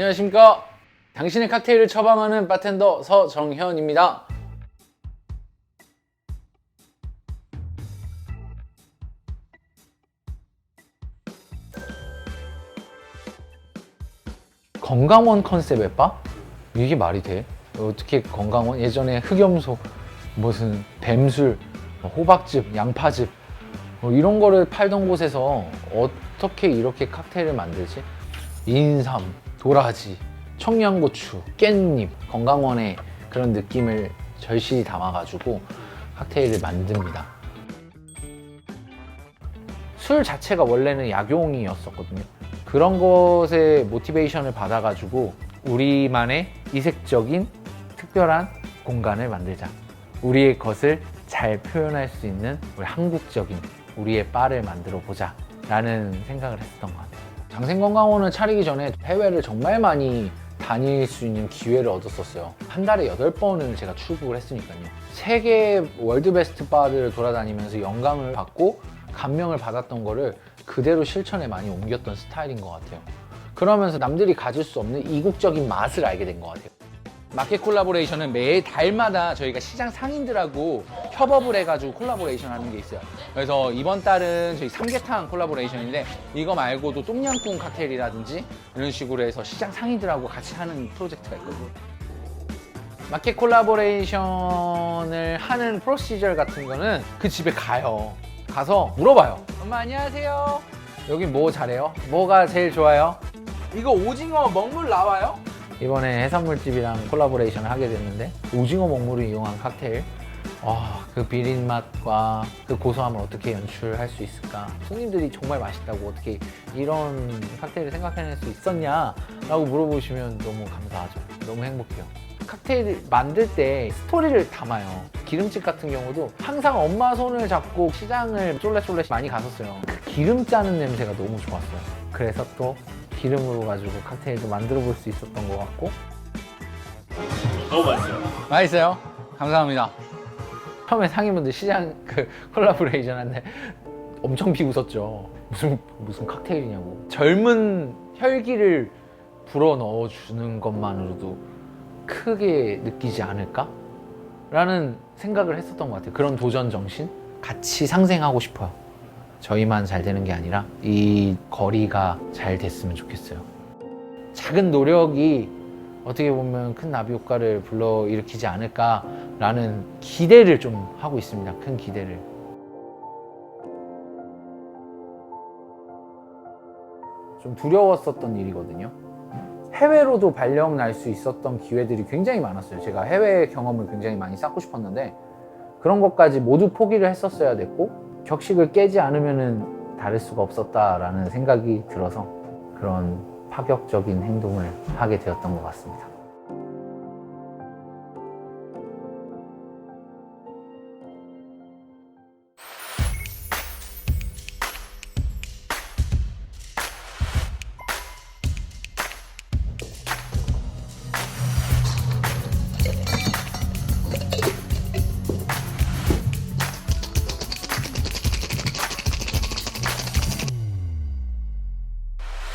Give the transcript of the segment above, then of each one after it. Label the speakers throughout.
Speaker 1: 안녕하십니까. 당신의 칵테일을 처방하는 바텐더 서정현입니다. 건강원 컨셉의 바? 이게 말이 돼? 어떻게 건강원? 예전에 흑염소, 무슨 뱀술, 호박즙, 양파즙 이런 거를 팔던 곳에서 어떻게 이렇게 칵테일을 만들지? 인삼, 도라지, 청양고추, 깻잎, 건강원의 그런 느낌을 절실히 담아가지고 칵테일을 만듭니다. 술 자체가 원래는 약용이었었거든요. 그런 것에 모티베이션을 받아가지고 우리만의 이색적인 특별한 공간을 만들자. 우리의 것을 잘 표현할 수 있는 우리 한국적인 우리의 바를 만들어 보자 라는 생각을 했었던 것 같아요. 장생건강원을 차리기 전에 해외를 정말 많이 다닐 수 있는 기회를 얻었었어요. 한 달에 8번을 제가 출국을 했으니까요. 세계 월드 베스트 바를 돌아다니면서 영감을 받고 감명을 받았던 거를 그대로 실천에 많이 옮겼던 스타일인 것 같아요. 그러면서 남들이 가질 수 없는 이국적인 맛을 알게 된 것 같아요. 마켓 콜라보레이션은 매일 달마다 저희가 시장 상인들하고 협업을 해가지고 콜라보레이션 하는 게 있어요. 그래서 이번 달은 저희 삼계탕 콜라보레이션인데 이거 말고도 똠양꿍 칵테일이라든지 이런 식으로 해서 시장 상인들하고 같이 하는 프로젝트가 있거든요. 마켓 콜라보레이션을 하는 프로시저 같은 거는 그 집에 가요. 가서 물어봐요. 엄마 안녕하세요. 여기 뭐 잘해요? 뭐가 제일 좋아요? 이거 오징어 먹물 나와요? 이번에 해산물집이랑 콜라보레이션을 하게 됐는데 오징어 먹물을 이용한 칵테일, 그 비린 맛과 그 고소함을 어떻게 연출할 수 있을까? 손님들이 정말 맛있다고 어떻게 이런 칵테일을 생각해낼 수 있었냐? 라고 물어보시면 너무 감사하죠. 너무 행복해요. 칵테일을 만들 때 스토리를 담아요. 기름집 같은 경우도 항상 엄마 손을 잡고 시장을 쫄래쫄래 많이 갔었어요. 그 기름 짜는 냄새가 너무 좋았어요. 그래서 또 기름으로 가지고 칵테일도 만들어 볼 수 있었던 것 같고.
Speaker 2: 너무 맛있어요.
Speaker 1: 맛있어요? 감사합니다. 처음에 상인분들 시장 그 콜라보레이션 한데 엄청 비웃었죠. 무슨 칵테일이냐고. 젊은 혈기를 불어 넣어주는 것만으로도 크게 느끼지 않을까? 라는 생각을 했었던 것 같아요. 그런 도전 정신? 같이 상생하고 싶어요. 저희만 잘 되는 게 아니라 이 거리가 잘 됐으면 좋겠어요. 작은 노력이 어떻게 보면 큰 나비 효과를 불러일으키지 않을까라는 기대를 좀 하고 있습니다. 큰 기대를. 좀 두려웠었던 일이거든요. 해외로도 발령 날 수 있었던 기회들이 굉장히 많았어요. 제가 해외 경험을 굉장히 많이 쌓고 싶었는데 그런 것까지 모두 포기를 했었어야 됐고 격식을 깨지 않으면 다를 수가 없었다라는 생각이 들어서 그런 파격적인 행동을 하게 되었던 것 같습니다.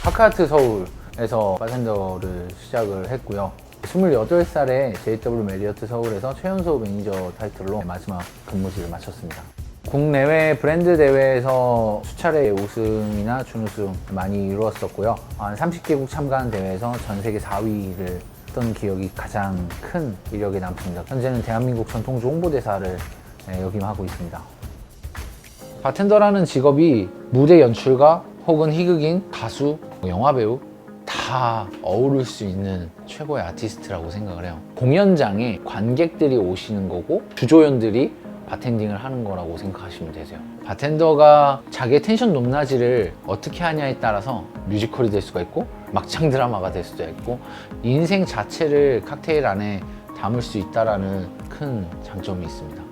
Speaker 1: 파크아트 서울에서 바텐더를 시작을 했고요. 28살에 JW 메리어트 서울에서 최연소 매니저 타이틀로 마지막 근무지를 마쳤습니다. 국내외 브랜드 대회에서 수차례 우승이나 준우승 많이 이루었었고요. 한 30개국 참가한 대회에서 전 세계 4위를 했던 기억이 가장 큰 이력에 남습니다. 현재는 대한민국 전통주 홍보대사를 역임하고 있습니다. 바텐더라는 직업이 무대 연출가 혹은 희극인, 가수, 영화배우 다 어우를 수 있는 최고의 아티스트라고 생각을 해요. 공연장에 관객들이 오시는 거고 주조연들이 바텐딩을 하는 거라고 생각하시면 되세요. 바텐더가 자기의 텐션 높낮이를 어떻게 하냐에 따라서 뮤지컬이 될 수가 있고 막장 드라마가 될 수도 있고 인생 자체를 칵테일 안에 담을 수 있다는 큰 장점이 있습니다.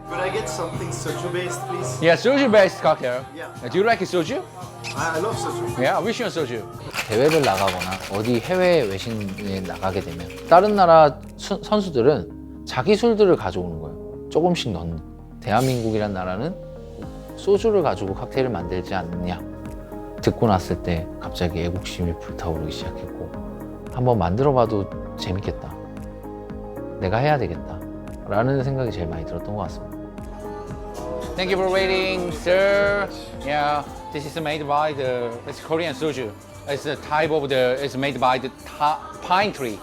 Speaker 2: Could I get something soju based, please?
Speaker 1: Yeah, soju-based cocktail.
Speaker 2: Yeah.
Speaker 1: Do you like soju?
Speaker 2: I love soju.
Speaker 1: Yeah, which one soju? 대회를 나가거나 어디 해외 외신에 나가게 되면 다른 나라 선수들은 자기 술들을 가져오는 거예요. 조금씩 넣는. 대한민국이란 나라는 소주를 가지고 칵테일을 만들지 않느냐 듣고 났을 때 갑자기 애국심이 불타오르기 시작했고 한번 만들어봐도 재밌겠다, 내가 해야 되겠다 라는 생각이 제일 많이 들었던 것 같습니다. Thank you for waiting, sir. Yeah, this is made by it's Korean soju. It's a type of it's made by the pine tree.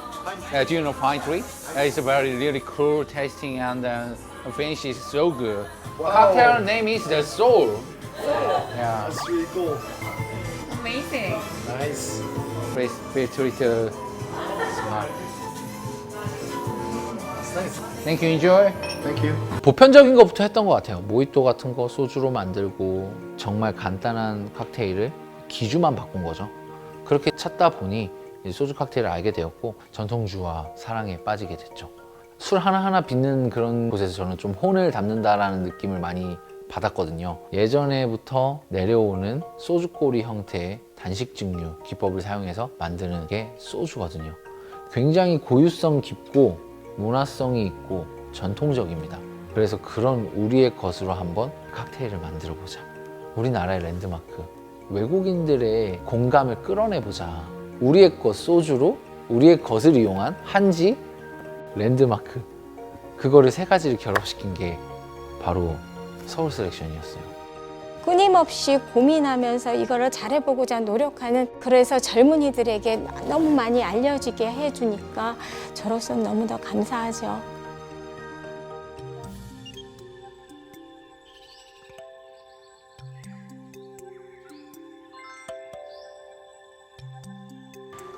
Speaker 1: Do you know pine tree? It's very really cool tasting and the finish is so good. Cocktail name is the Soul. Yeah,
Speaker 2: That's really cool.
Speaker 3: Amazing.
Speaker 2: Nice.
Speaker 1: please feel free to smile.
Speaker 2: It's nice.
Speaker 1: Thank you, enjoy.
Speaker 2: Thank you.
Speaker 1: 보편적인 것부터 했던 것 같아요. 모히또 같은 거 소주로 만들고 정말 간단한 칵테일을 기주만 바꾼 거죠. 그렇게 찾다 보니 이제 소주 칵테일을 알게 되었고 전통주와 사랑에 빠지게 됐죠. 술 하나하나 빚는 그런 곳에서 저는 좀 혼을 담는다라는 느낌을 많이 받았거든요. 예전에부터 내려오는 소주꼬리 형태의 단식 증류 기법을 사용해서 만드는 게 소주거든요. 굉장히 고유성 깊고 문화성이 있고 전통적입니다. 그래서 그런 우리의 것으로 한번 칵테일을 만들어 보자. 우리나라의 랜드마크, 외국인들의 공감을 끌어내보자. 우리의 것 소주로 우리의 것을 이용한 한지 랜드마크, 그거를 세 가지를 결합시킨 게 바로 서울 셀렉션이었어요.
Speaker 4: 끊임없이 고민하면서 이거를 잘해보고자 노력하는, 그래서 젊은이들에게 너무 많이 알려지게 해주니까 저로서 너무 더 감사하죠.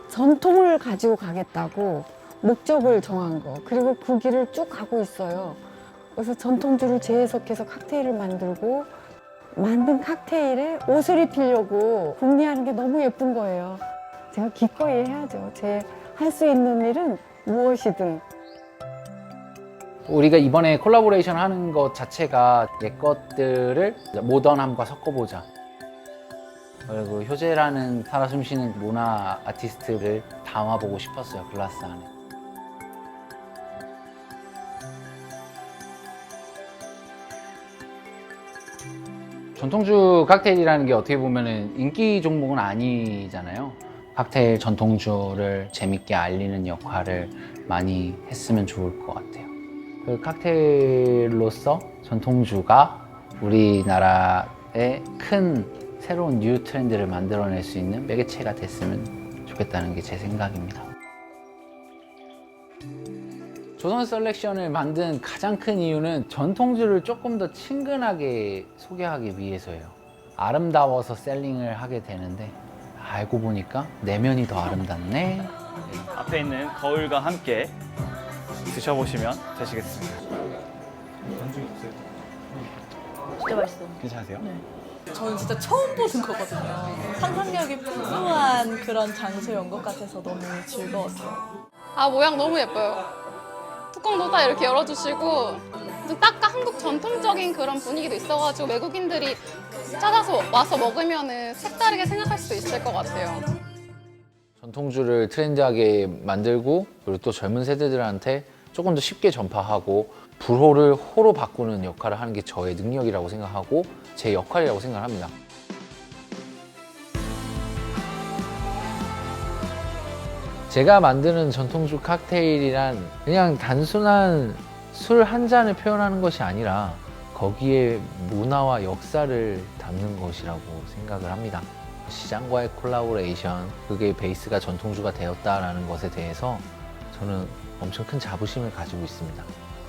Speaker 5: 전통을 가지고 가겠다고 목적을 정한 거, 그리고 그 길을 쭉 가고 있어요. 그래서 전통주를 재해석해서 칵테일을 만들고, 만든 칵테일에 옷을 입히려고 궁리하는 게 너무 예쁜 거예요. 제가 기꺼이 해야죠. 제 할 수 있는 일은 무엇이든.
Speaker 1: 우리가 이번에 콜라보레이션 하는 것 자체가 옛 것들을 모던함과 섞어보자. 그리고 효재라는 살아 숨쉬는 문화 아티스트를 담아보고 싶었어요, 글라스 안에. 전통주 칵테일이라는 게 어떻게 보면 인기 종목은 아니잖아요. 칵테일 전통주를 재밌게 알리는 역할을 많이 했으면 좋을 것 같아요. 그 칵테일로서 전통주가 우리나라의 큰 새로운 뉴 트렌드를 만들어낼 수 있는 매개체가 됐으면 좋겠다는 게 제 생각입니다. 조선 셀렉션을 만든 가장 큰 이유는 전통주를 조금 더 친근하게 소개하기 위해서예요. 아름다워서 셀링을 하게 되는데 알고 보니까 내면이 더 아름답네.
Speaker 6: 앞에 있는 거울과 함께 드셔보시면 되시겠습니다.
Speaker 3: 진짜 맛있어.
Speaker 6: 괜찮으세요?
Speaker 3: 저는 진짜 처음 보는 거거든요. 상상력이 풍부한 그런 장소에 온 것 같아서 너무 즐거웠어요.
Speaker 7: 아, 모양 너무 예뻐요. 뚜껑도 다 이렇게 열어주시고 좀 딱 한국 전통적인 그런 분위기도 있어가지고 외국인들이 찾아서 와서 먹으면은 색다르게 생각할 수도 있을 것 같아요.
Speaker 1: 전통주를 트렌디하게 만들고 그리고 또 젊은 세대들한테 조금 더 쉽게 전파하고 불호를 호로 바꾸는 역할을 하는 게 저의 능력이라고 생각하고 제 역할이라고 생각합니다. 제가 만드는 전통주 칵테일이란 그냥 단순한 술 한 잔을 표현하는 것이 아니라 거기에 문화와 역사를 담는 것이라고 생각을 합니다. 시장과의 콜라보레이션, 그게 베이스가 전통주가 되었다라는 것에 대해서 저는 엄청 큰 자부심을 가지고 있습니다.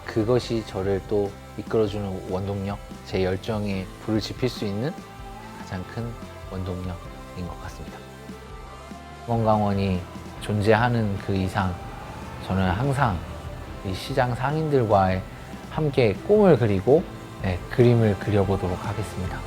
Speaker 1: 그것이 저를 또 이끌어주는 원동력, 제 열정에 불을 지필 수 있는 가장 큰 원동력인 것 같습니다. 원강원이 존재하는 그 이상 저는 항상 이 시장 상인들과 함께 꿈을 그리고 그림을 그려보도록 하겠습니다.